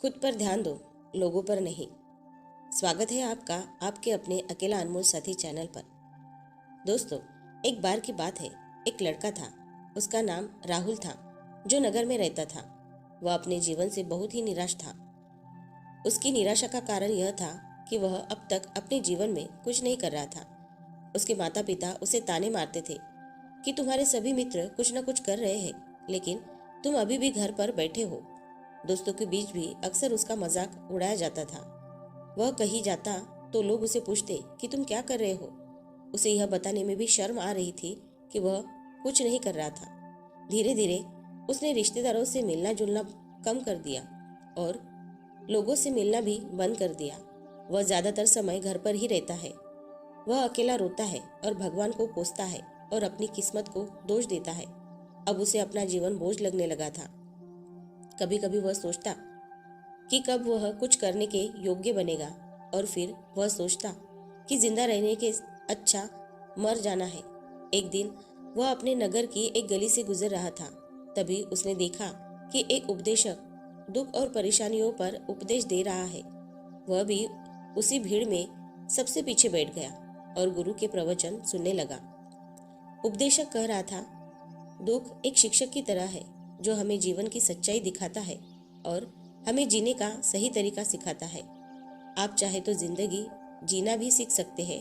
खुद पर ध्यान दो, लोगों पर नहीं। स्वागत है आपका आपके अपने अकेला अनमोल साथी चैनल पर। दोस्तों, एक बार की बात है, एक लड़का था। उसका नाम राहुल था, जो नगर में रहता था। वह अपने जीवन से बहुत ही निराश था। उसकी निराशा का कारण यह था कि वह अब तक अपने जीवन में कुछ नहीं कर रहा था। उसके माता पिता उसे ताने मारते थे कि तुम्हारे सभी मित्र कुछ न कुछ कर रहे हैं, लेकिन तुम अभी भी घर पर बैठे हो। दोस्तों के बीच भी अक्सर उसका मजाक उड़ाया जाता था। वह कहीं जाता तो लोग उसे पूछते कि तुम क्या कर रहे हो। उसे यह बताने में भी शर्म आ रही थी कि वह कुछ नहीं कर रहा था। धीरे धीरे उसने रिश्तेदारों से मिलना जुलना कम कर दिया और लोगों से मिलना भी बंद कर दिया। वह ज्यादातर समय घर पर ही रहता है। वह अकेला रोता है और भगवान को कोसता है और अपनी किस्मत को दोष देता है। अब उसे अपना जीवन बोझ लगने लगा था। कभी कभी वह सोचता कि कब वह कुछ करने के योग्य बनेगा, और फिर वह सोचता कि जिंदा रहने के अच्छा मर जाना है। एक दिन वह अपने नगर की एक गली से गुजर रहा था। तभी उसने देखा कि एक उपदेशक दुख और परेशानियों पर उपदेश दे रहा है। वह भी उसी भीड़ में सबसे पीछे बैठ गया और गुरु के प्रवचन सुनने लगा। उपदेशक कह रहा था, दुख एक शिक्षक की तरह है जो हमें जीवन की सच्चाई दिखाता है और हमें जीने का सही तरीका सिखाता है। आप चाहे तो जिंदगी जीना भी सीख सकते हैं।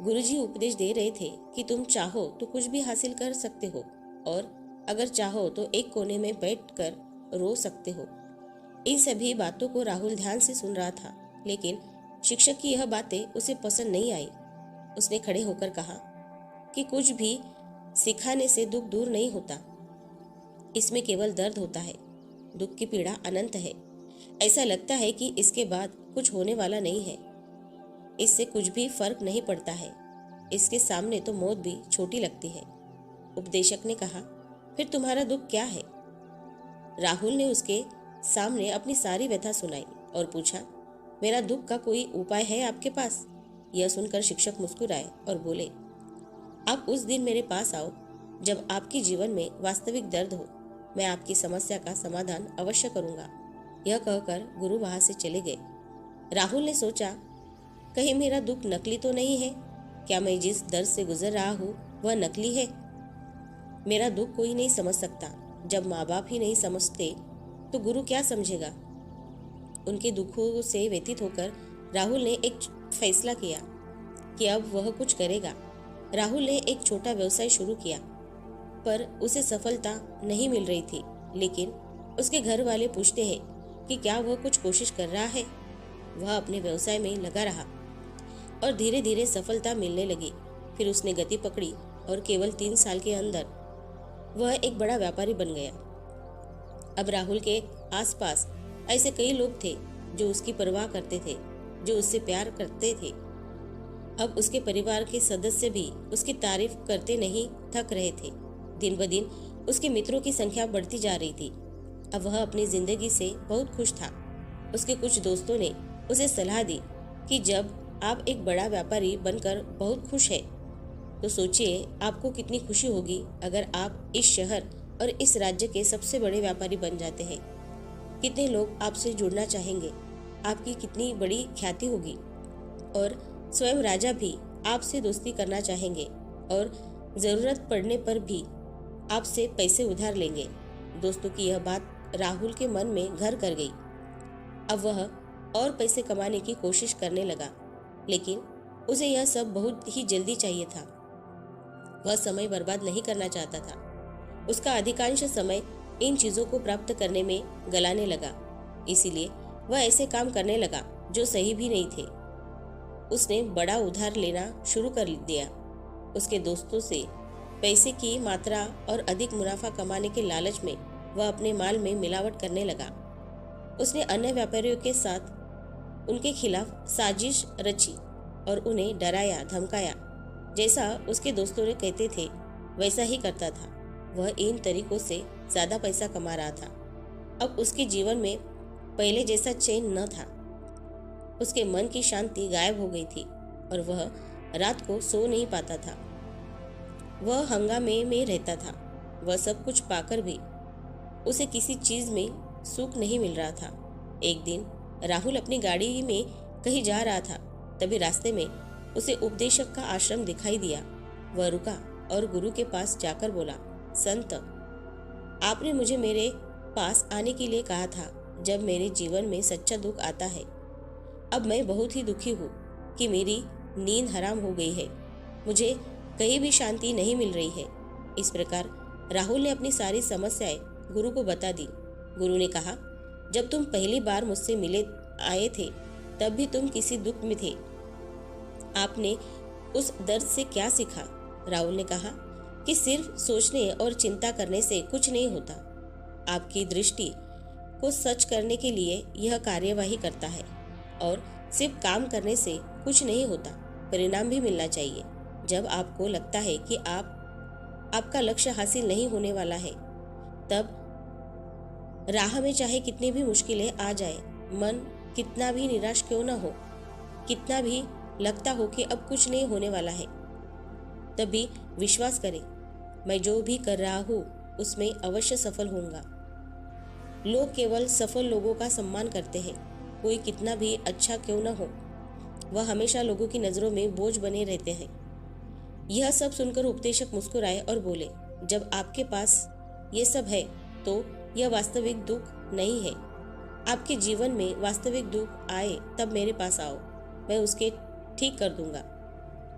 गुरुजी उपदेश दे रहे थे कि तुम चाहो तो कुछ भी हासिल कर सकते हो, और अगर चाहो तो एक कोने में बैठकर रो सकते हो। इन सभी बातों को राहुल ध्यान से सुन रहा था, लेकिन शिक्षक की यह बातें उसे पसंद नहीं आई। उसने खड़े होकर कहा कि कुछ भी सिखाने से दुख दूर नहीं होता, इसमें केवल दर्द होता है। दुख की पीड़ा अनंत है। ऐसा लगता है कि इसके बाद कुछ होने वाला नहीं है। इससे कुछ भी फर्क नहीं पड़ता है। इसके सामने तो मौत भी छोटी लगती है। उपदेशक ने कहा, फिर तुम्हारा दुख क्या है? राहुल ने उसके सामने अपनी सारी व्यथा सुनाई और पूछा, मेरा दुख का कोई उपाय है आपके पास? यह सुनकर शिक्षक मुस्कुराए और बोले, आप उस दिन मेरे पास आओ जब आपके जीवन में वास्तविक दर्द हो। मैं आपकी समस्या का समाधान अवश्य करूंगा। यह कहकर गुरु वहां से चले गए। राहुल ने सोचा, कहीं मेरा दुख नकली तो नहीं है? क्या मैं जिस दर्द से गुजर रहा हूँ वह नकली है? मेरा दुख कोई नहीं समझ सकता। जब माँ बाप ही नहीं समझते तो गुरु क्या समझेगा? उनके दुखों से व्यतीत होकर राहुल ने एक फैसला किया कि अब वह कुछ करेगा। राहुल ने एक छोटा व्यवसाय शुरू किया, पर उसे सफलता नहीं मिल रही थी। लेकिन उसके घर वाले पूछते हैं कि क्या वह कुछ कोशिश कर रहा है। वह अपने व्यवसाय में लगा रहा और धीरे धीरे सफलता मिलने लगी। फिर उसने गति पकड़ी और केवल 3 साल के अंदर वह एक बड़ा व्यापारी बन गया। अब राहुल के आसपास ऐसे कई लोग थे जो उसकी परवाह करते थे, जो उससे प्यार करते थे। अब उसके परिवार के सदस्य भी उसकी तारीफ करते नहीं थक रहे थे। दिन ब दिन उसके मित्रों की संख्या बढ़ती जा रही थी। अब वह अपनी जिंदगी से बहुत खुश था। उसके कुछ दोस्तों ने उसे सलाह दी कि जब आप एक बड़ा व्यापारी बनकर बहुत खुश हैं, तो सोचिए आपको कितनी खुशी होगी अगर आप इस शहर और इस राज्य के सबसे बड़े व्यापारी बन जाते हैं। कितने लोग आपसे जुड़ना चाहेंगे, आपकी कितनी बड़ी ख्याति होगी, और स्वयं राजा भी आपसे दोस्ती करना चाहेंगे और जरूरत पड़ने पर भी आपसे पैसे उधार लेंगे। दोस्तों की यह बात राहुल के मन में घर कर गई। अब वह और पैसे कमाने की कोशिश करने लगा, लेकिन उसे यह सब बहुत ही जल्दी चाहिए था। वह समय बर्बाद नहीं करना चाहता था। उसका अधिकांश समय इन चीजों को प्राप्त करने में गलाने लगा। इसीलिए वह ऐसे काम करने लगा जो सही भी नहीं थे। उसने बड़ा उधार लेना शुरू कर दिया। उसके दोस्तों से पैसे की मात्रा और अधिक मुनाफा कमाने के लालच में वह अपने माल में मिलावट करने लगा। उसने अन्य व्यापारियों के साथ उनके खिलाफ साजिश रची और उन्हें डराया धमकाया। जैसा उसके दोस्तों ने कहते थे वैसा ही करता था। वह इन तरीकों से ज्यादा पैसा कमा रहा था। अब उसके जीवन में पहले जैसा चैन न था। उसके मन की शांति गायब हो गई थी और वह रात को सो नहीं पाता था। वह हंगामे में रहता था। वह सब कुछ पाकर भी उसे किसी चीज में सुख नहीं मिल रहा था। एक दिन राहुल अपनी गाड़ी में कहीं जा रहा था। तभी रास्ते में उसे उपदेशक का आश्रम दिखाई दिया। वह रुका और गुरु के पास जाकर बोला, संत, आपने मुझे मेरे पास आने के लिए कहा था जब मेरे जीवन में सच्चा दुख आता है। अब मैं बहुत ही दुखी हूँ कि मेरी नींद हराम हो गई है, मुझे कहीं भी शांति नहीं मिल रही है। इस प्रकार राहुल ने अपनी सारी समस्याएं गुरु को बता दी। गुरु ने कहा, जब तुम पहली बार मुझसे मिले आए थे तब भी तुम किसी दुख में थे। आपने उस दर्द से क्या सीखा? राहुल ने कहा कि सिर्फ सोचने और चिंता करने से कुछ नहीं होता। आपकी दृष्टि को सच करने के लिए यह कार्यवाही करता है और सिर्फ काम करने से कुछ नहीं होता, परिणाम भी मिलना चाहिए। जब आपको लगता है कि आपका लक्ष्य हासिल नहीं होने वाला है, तब राह में चाहे कितनी भी मुश्किलें आ जाए, मन कितना भी निराश क्यों न हो, कितना भी लगता हो कि अब कुछ नहीं होने वाला है, तभी विश्वास करें, मैं जो भी कर रहा हूँ उसमें अवश्य सफल होऊंगा। लोग केवल सफल लोगों का सम्मान करते हैं। कोई कितना भी अच्छा क्यों न हो, वह हमेशा लोगों की नज़रों में बोझ बने रहते हैं। यह सब सुनकर उपदेशक मुस्कुराए और बोले, जब आपके पास ये सब है तो यह वास्तविक दुख नहीं है। आपके जीवन में वास्तविक दुख आए तब मेरे पास आओ, मैं उसके ठीक कर दूंगा।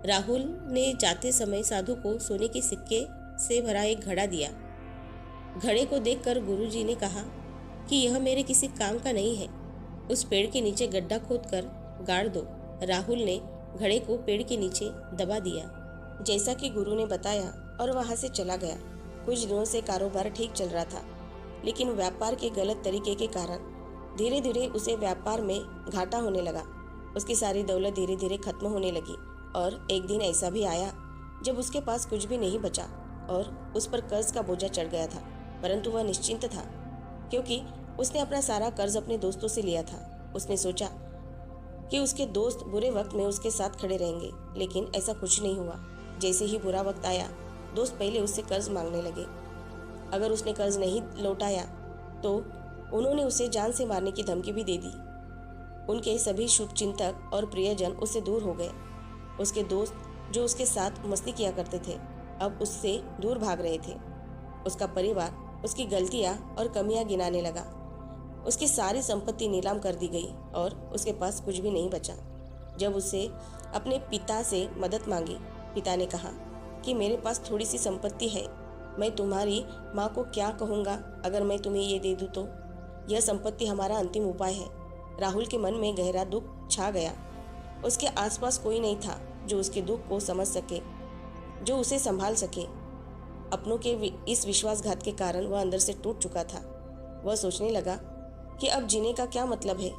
राहुल ने जाते समय साधु को सोने के सिक्के से भरा एक घड़ा दिया। घड़े को देखकर गुरुजी ने कहा कि यह मेरे किसी काम का नहीं है, उस पेड़ के नीचे गड्ढा खोदकर गाड़ दो। राहुल ने घड़े को पेड़ के नीचे दबा दिया, जैसा कि गुरु ने बताया, और वहां से चला गया। कुछ दिनों से कारोबार ठीक चल रहा था, लेकिन व्यापार के गलत तरीके के कारण धीरे धीरे उसे व्यापार में घाटा होने लगा। उसकी सारी दौलत धीरे धीरे खत्म होने लगी और एक दिन ऐसा भी आया जब उसके पास कुछ भी नहीं बचा और उस पर कर्ज का बोझा चढ़ गया था। परंतु वह निश्चिंत था, क्योंकि उसने अपना सारा कर्ज अपने दोस्तों से लिया था। उसने सोचा कि उसके दोस्त बुरे वक्त में उसके साथ खड़े रहेंगे, लेकिन ऐसा कुछ नहीं हुआ। जैसे ही बुरा वक्त आया, दोस्त पहले उससे कर्ज मांगने लगे। अगर उसने कर्ज नहीं लौटाया तो उन्होंने उसे जान से मारने की धमकी भी दे दी। उनके सभी शुभचिंतक और प्रियजन उससे दूर हो गए। उसके दोस्त जो उसके साथ मस्ती किया करते थे, अब उससे दूर भाग रहे थे। उसका परिवार उसकी गलतियां और कमियां गिनाने लगा। उसकी सारी संपत्ति नीलाम कर दी गई और उसके पास कुछ भी नहीं बचा। जब उसे अपने पिता से मदद मांगी, पिता ने कहा कि मेरे पास थोड़ी सी संपत्ति है, मैं तुम्हारी माँ को क्या कहूँगा अगर मैं तुम्हें ये दे दूँ तो? यह संपत्ति हमारा अंतिम उपाय है। राहुल के मन में गहरा दुख छा गया। उसके आसपास कोई नहीं था जो उसके दुख को समझ सके, जो उसे संभाल सके। अपनों के इस विश्वासघात के कारण वह अंदर से टूट चुका था। वह सोचने लगा कि अब जीने का क्या मतलब है,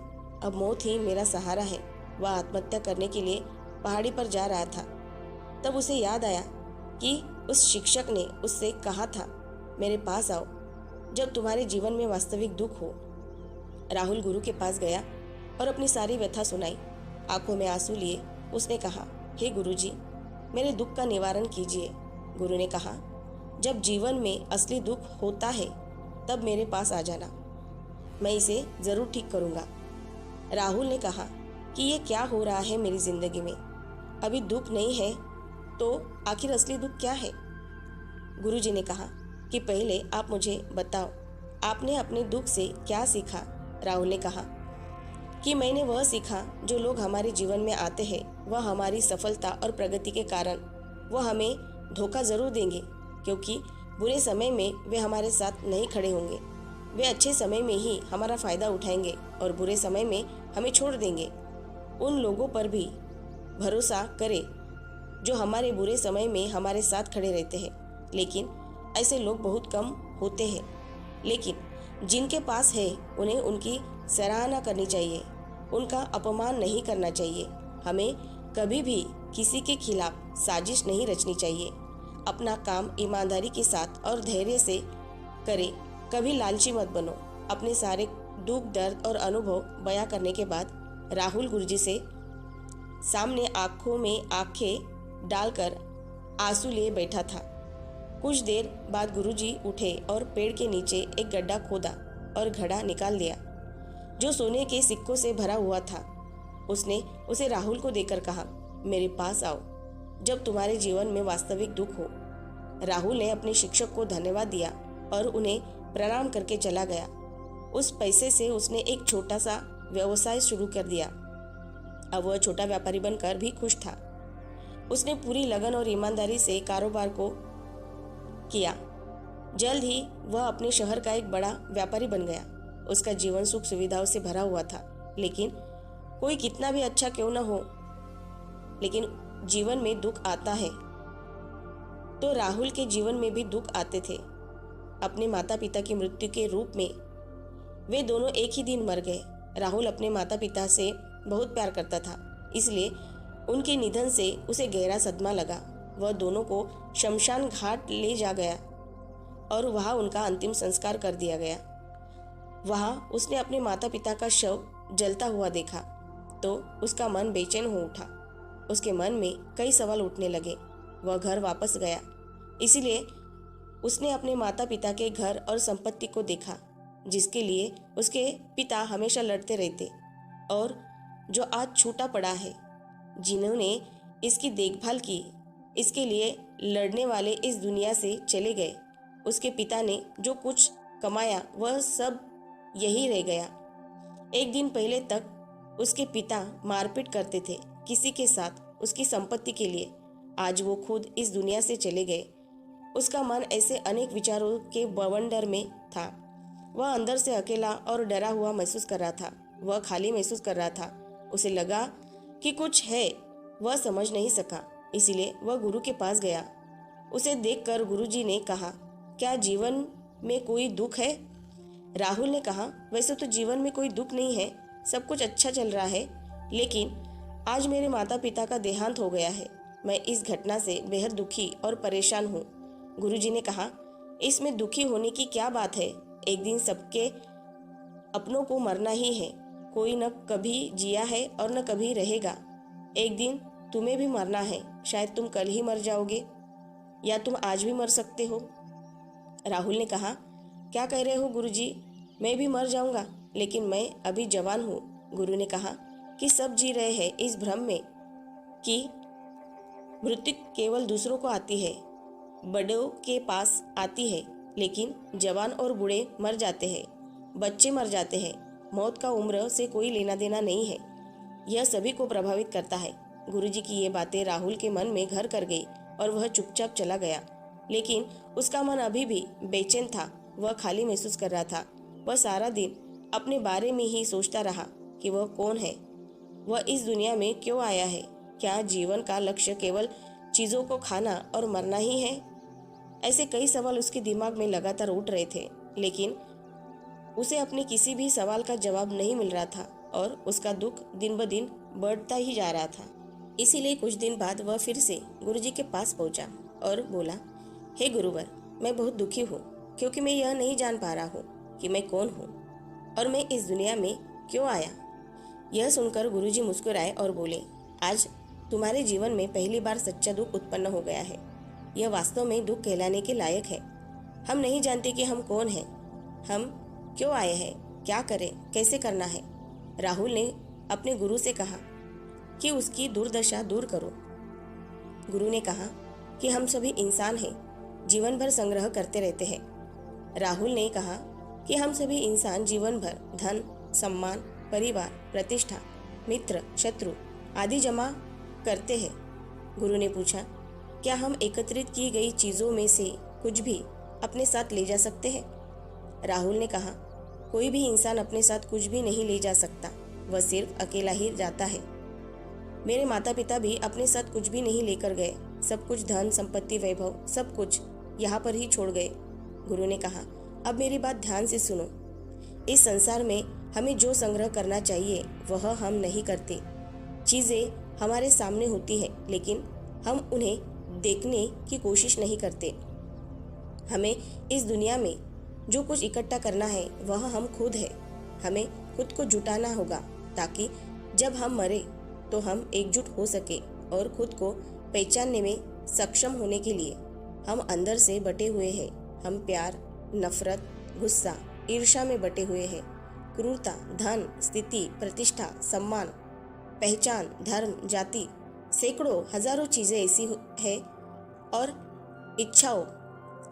अब मौत ही मेरा सहारा है। वह आत्महत्या करने के लिए पहाड़ी पर जा रहा था। तब उसे याद आया कि उस शिक्षक ने उससे कहा था, मेरे पास आओ जब तुम्हारे जीवन में वास्तविक दुख हो। राहुल गुरु के पास गया और अपनी सारी व्यथा सुनाई। आंखों में आंसू लिए उसने कहा, हे गुरुजी, मेरे दुख का निवारण कीजिए। गुरु ने कहा, जब जीवन में असली दुख होता है तब मेरे पास आ जाना, मैं इसे ज़रूर ठीक करूँगा। राहुल ने कहा कि ये क्या हो रहा है मेरी ज़िंदगी में, अभी दुख नहीं है तो आखिर असली दुख क्या है? गुरुजी ने कहा कि पहले आप मुझे बताओ, आपने अपने दुख से क्या सीखा? राहुल ने कहा कि मैंने वह सीखा जो लोग हमारे जीवन में आते हैं, वह हमारी सफलता और प्रगति के कारण वह हमें धोखा ज़रूर देंगे, क्योंकि बुरे समय में वे हमारे साथ नहीं खड़े होंगे। वे अच्छे समय में ही हमारा फ़ायदा उठाएंगे और बुरे समय में हमें छोड़ देंगे। उन लोगों पर भी भरोसा करें जो हमारे बुरे समय में हमारे साथ खड़े रहते हैं, लेकिन ऐसे लोग बहुत कम होते हैं। लेकिन जिनके पास है उन्हें उनकी सराहना करनी चाहिए, उनका अपमान नहीं करना चाहिए। हमें कभी भी किसी के खिलाफ साजिश नहीं रचनी चाहिए। अपना काम ईमानदारी के साथ और धैर्य से करें, कभी लालची मत बनो। अपने सारे दुख, दर्द और अनुभव बयां करने के बाद राहुल गुरुजी से सामने आंखों में आंखें डालकर आंसू लिए बैठा था। कुछ देर बाद गुरुजी उठे और पेड़ के नीचे एक गड्ढा खोदा और घड़ा निकाल दिया। जो सोने के सिक्कों से भरा हुआ था। उसने उसे राहुल को देकर कहा, मेरे पास आओ जब तुम्हारे जीवन में वास्तविक दुख हो। राहुल ने अपने शिक्षक को धन्यवाद दिया और उन्हें प्रणाम करके चला गया। उस पैसे से उसने एक छोटा सा व्यवसाय शुरू कर दिया। अब वह छोटा व्यापारी बनकर भी खुश था। उसने पूरी लगन और ईमानदारी से कारोबार को किया। जल्द ही वह अपने शहर का एक बड़ा व्यापारी बन गया। उसका जीवन सुख सुविधाओं से भरा हुआ था। लेकिन कोई कितना भी अच्छा क्यों न हो, लेकिन जीवन में दुख आता है। तो राहुल के जीवन में भी दुख आते थे। अपने माता पिता की मृत्यु के रूप में वे दोनों एक ही दिन मर गए। राहुल अपने माता पिता से बहुत प्यार करता था, इसलिए उनके निधन से उसे गहरा सदमा लगा। वह दोनों को शमशान घाट ले जा गया और वहां उनका अंतिम संस्कार कर दिया गया। वहां उसने अपने माता पिता का शव जलता हुआ देखा तो उसका मन बेचैन हो उठा। उसके मन में कई सवाल उठने लगे। वह घर वापस गया, इसीलिए उसने अपने माता पिता के घर और संपत्ति को देखा, जिसके लिए उसके पिता हमेशा लड़ते रहते और जो आज छूटा पड़ा है। जिन्होंने इसकी देखभाल की, इसके लिए लड़ने वाले इस दुनिया से चले गए। उसके पिता ने जो कुछ कमाया वह सब यही रह गया। एक दिन पहले तक उसके पिता मारपीट करते थे किसी के साथ उसकी संपत्ति के लिए। आज वो खुद इस दुनिया से चले गए। उसका मन ऐसे अनेक विचारों के बवंडर में था। वह अंदर से अकेला और डरा हुआ महसूस कर रहा था। वह खाली महसूस कर रहा था। उसे लगा कि कुछ है, वह समझ नहीं सका। इसीलिए वह गुरु के पास गया। उसे देखकर गुरुजी ने कहा, क्या जीवन में कोई दुख है? राहुल ने कहा, वैसे तो जीवन में कोई दुख नहीं है, सब कुछ अच्छा चल रहा है, लेकिन आज मेरे माता पिता का देहांत हो गया है। मैं इस घटना से बेहद दुखी और परेशान हूँ। गुरुजी ने कहा, इसमें दुखी होने की क्या बात है? एक दिन सबके अपनों को मरना ही है। कोई न कभी जिया है और न कभी रहेगा। एक दिन तुम्हें भी मरना है। शायद तुम कल ही मर जाओगे या तुम आज भी मर सकते हो। राहुल ने कहा, क्या कह रहे हो गुरुजी? मैं भी मर जाऊंगा, लेकिन मैं अभी जवान हूँ। गुरु ने कहा कि सब जी रहे हैं इस भ्रम में कि मृत्यु केवल दूसरों को आती है, बड़ों के पास आती है, लेकिन जवान और बूढ़े मर जाते हैं, बच्चे मर जाते हैं। मौत का उम्र से कोई लेना देना नहीं है, यह सभी को प्रभावित करता है। गुरुजी की ये बातें राहुल के मन में घर कर गई और वह चुपचाप चला गया। लेकिन उसका मन अभी भी बेचैन था। वह खाली महसूस कर रहा था। वह सारा दिन अपने बारे में ही सोचता रहा कि वह कौन है, वह इस दुनिया में क्यों आया है। क्या जीवन का लक्ष्य केवल चीज़ों को खाना और मरना ही है? ऐसे कई सवाल उसके दिमाग में लगातार उठ रहे थे, लेकिन उसे अपने किसी भी सवाल का जवाब नहीं मिल रहा था और उसका दुख दिन ब दिन बढ़ता ही जा रहा था। इसीलिए कुछ दिन बाद वह फिर से गुरुजी के पास पहुंचा और बोला, हे गुरुवर, मैं बहुत दुखी हूँ क्योंकि मैं यह नहीं जान पा रहा हूँ कि मैं कौन हूँ और मैं इस दुनिया में क्यों आया। यह सुनकर गुरुजी मुस्कुराए और बोले, आज तुम्हारे जीवन में पहली बार सच्चा दुख उत्पन्न हो गया है। यह वास्तव में दुख कहलाने के लायक है। हम नहीं जानते कि हम कौन हैं, हम क्यों आए हैं, क्या करें, कैसे करना है। राहुल ने अपने गुरु से कहा कि उसकी दुर्दशा दूर करो। गुरु ने कहा कि हम सभी इंसान हैं, जीवन भर संग्रह करते रहते हैं। राहुल ने कहा कि हम सभी इंसान जीवन भर धन, सम्मान, परिवार, प्रतिष्ठा, मित्र, शत्रु आदि जमा करते हैं। गुरु ने पूछा, क्या हम एकत्रित की गई चीज़ों में से कुछ भी अपने साथ ले जा सकते हैं? राहुल ने कहा, कोई भी इंसान अपने साथ कुछ भी नहीं ले जा सकता, वह सिर्फ अकेला ही जाता है। मेरे माता पिता भी अपने साथ कुछ भी नहीं लेकर गए। सब कुछ धन, संपत्ति, वैभव, सब कुछ यहाँ पर ही छोड़ गए। गुरु ने कहा, अब मेरी बात ध्यान से सुनो। इस संसार में हमें जो संग्रह करना चाहिए वह हम नहीं करते। चीज़ें हमारे सामने होती हैं, लेकिन हम उन्हें देखने की कोशिश नहीं करते। हमें इस दुनिया में जो कुछ इकट्ठा करना है वह हम खुद है। हमें खुद को जुटाना होगा ताकि जब हम मरे तो हम एकजुट हो सके और खुद को पहचानने में सक्षम होने के लिए। हम अंदर से बटे हुए हैं। हम प्यार, नफरत, गुस्सा, ईर्ष्या में बटे हुए हैं। क्रूरता, धन, स्थिति, प्रतिष्ठा, सम्मान, पहचान, धर्म, जाति, सैकड़ों हजारों चीज़ें ऐसी है और इच्छाओं,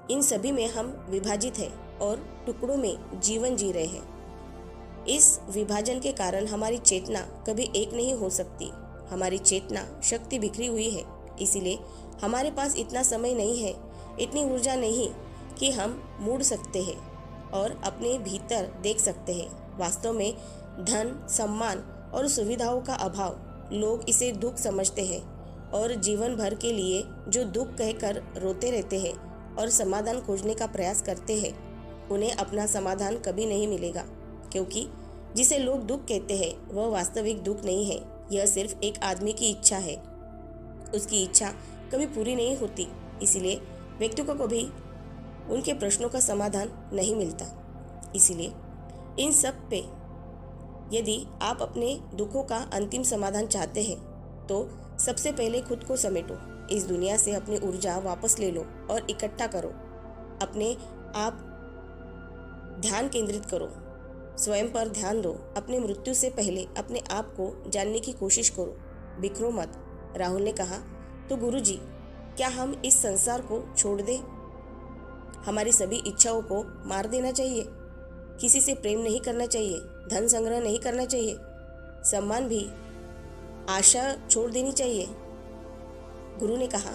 इन सभी में हम विभाजित हैं और टुकड़ों में जीवन जी रहे हैं। इस विभाजन के कारण हमारी चेतना कभी एक नहीं हो सकती। हमारी चेतना शक्ति बिखरी हुई है, इसीलिए हमारे पास इतना समय नहीं है, इतनी ऊर्जा नहीं कि हम मुड़ सकते हैं और अपने भीतर देख सकते हैं। वास्तव में धन, सम्मान और सुविधाओं का अभाव, लोग इसे दुख समझते हैं और जीवन भर के लिए जो दुख कहकर रोते रहते हैं और समाधान खोजने का प्रयास करते हैं, उन्हें अपना समाधान कभी नहीं मिलेगा, क्योंकि जिसे लोग दुख कहते हैं वह वास्तविक दुख नहीं है। यह सिर्फ एक आदमी की इच्छा है। उसकी इच्छा कभी पूरी नहीं होती, इसीलिए व्यक्ति को कभी उनके प्रश्नों का समाधान नहीं मिलता। इसीलिए इन सब पे यदि आप अपने दुखों का अंतिम समाधान चाहते हैं तो सबसे पहले खुद को समेटो। इस दुनिया से अपनी ऊर्जा वापस ले लो और इकट्ठा करो। अपने आप ध्यान केंद्रित करो, स्वयं पर ध्यान दो। अपनी मृत्यु से पहले अपने आप को जानने की कोशिश करो, बिखरो मत। राहुल ने कहा, तो गुरुजी, क्या हम इस संसार को छोड़ दें? हमारी सभी इच्छाओं को मार देना चाहिए? किसी से प्रेम नहीं करना चाहिए, धन संग्रह नहीं करना चाहिए, सम्मान भी, आशा छोड़ देनी चाहिए? गुरु ने कहा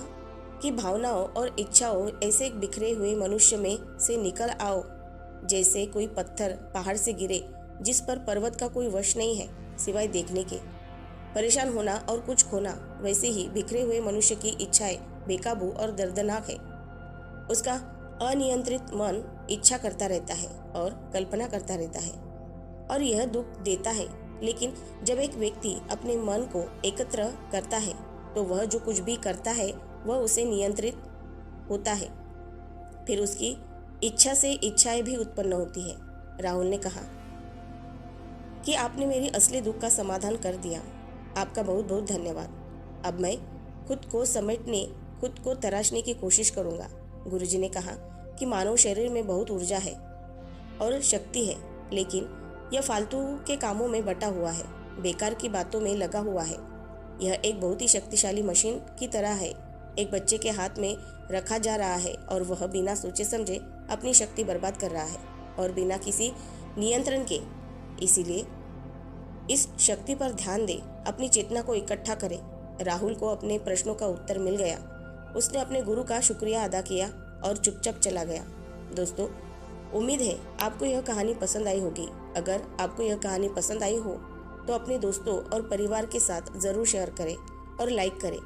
कि भावनाओं और इच्छाओं ऐसे बिखरे हुए मनुष्य में से निकल आओ जैसे कोई पत्थर पहाड़ से गिरे जिस पर पर्वत का कोई वश नहीं है सिवाय देखने के। परेशान होना और कुछ खोना, वैसे ही बिखरे हुए मनुष्य की इच्छाएं बेकाबू और दर्दनाक है। उसका अनियंत्रित मन इच्छा करता रहता है और कल्पना करता रहता है और यह दुख देता है। लेकिन जब एक व्यक्ति अपने मन को एकत्र करता है तो वह जो कुछ भी करता है वह उसे नियंत्रित होता है। फिर उसकी इच्छा से इच्छाएं भी उत्पन्न होती है। राहुल ने कहा कि आपने मेरी असली दुख का समाधान कर दिया। आपका बहुत बहुत धन्यवाद। अब मैं खुद को समेटने, खुद को तराशने की कोशिश करूंगा। गुरुजी ने कहा कि मानव शरीर में बहुत ऊर्जा है और शक्ति है, लेकिन यह फालतू के कामों में बटा हुआ है, बेकार की बातों में लगा हुआ है। यह एक बहुत ही शक्तिशाली मशीन की तरह है, एक बच्चे के हाथ में रखा जा रहा है और वह बिना सोचे समझे अपनी शक्ति बर्बाद कर रहा है और बिना किसी नियंत्रण के। इसीलिए इस शक्ति पर ध्यान दे, अपनी चेतना को इकट्ठा करे। राहुल को अपने प्रश्नों का उत्तर मिल गया। उसने अपने गुरु का शुक्रिया अदा किया और चुपचाप चला गया। दोस्तों, उम्मीद है आपको यह कहानी पसंद आई होगी। अगर आपको यह कहानी पसंद आई हो तो अपने दोस्तों और परिवार के साथ ज़रूर शेयर करें और लाइक करें।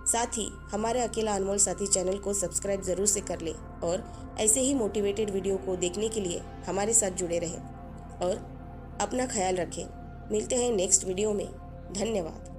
साथ ही हमारे अकेला अनमोल साथी चैनल को सब्सक्राइब ज़रूर से कर लें और ऐसे ही मोटिवेटेड वीडियो को देखने के लिए हमारे साथ जुड़े रहें और अपना ख्याल रखें। मिलते हैं नेक्स्ट वीडियो में। धन्यवाद।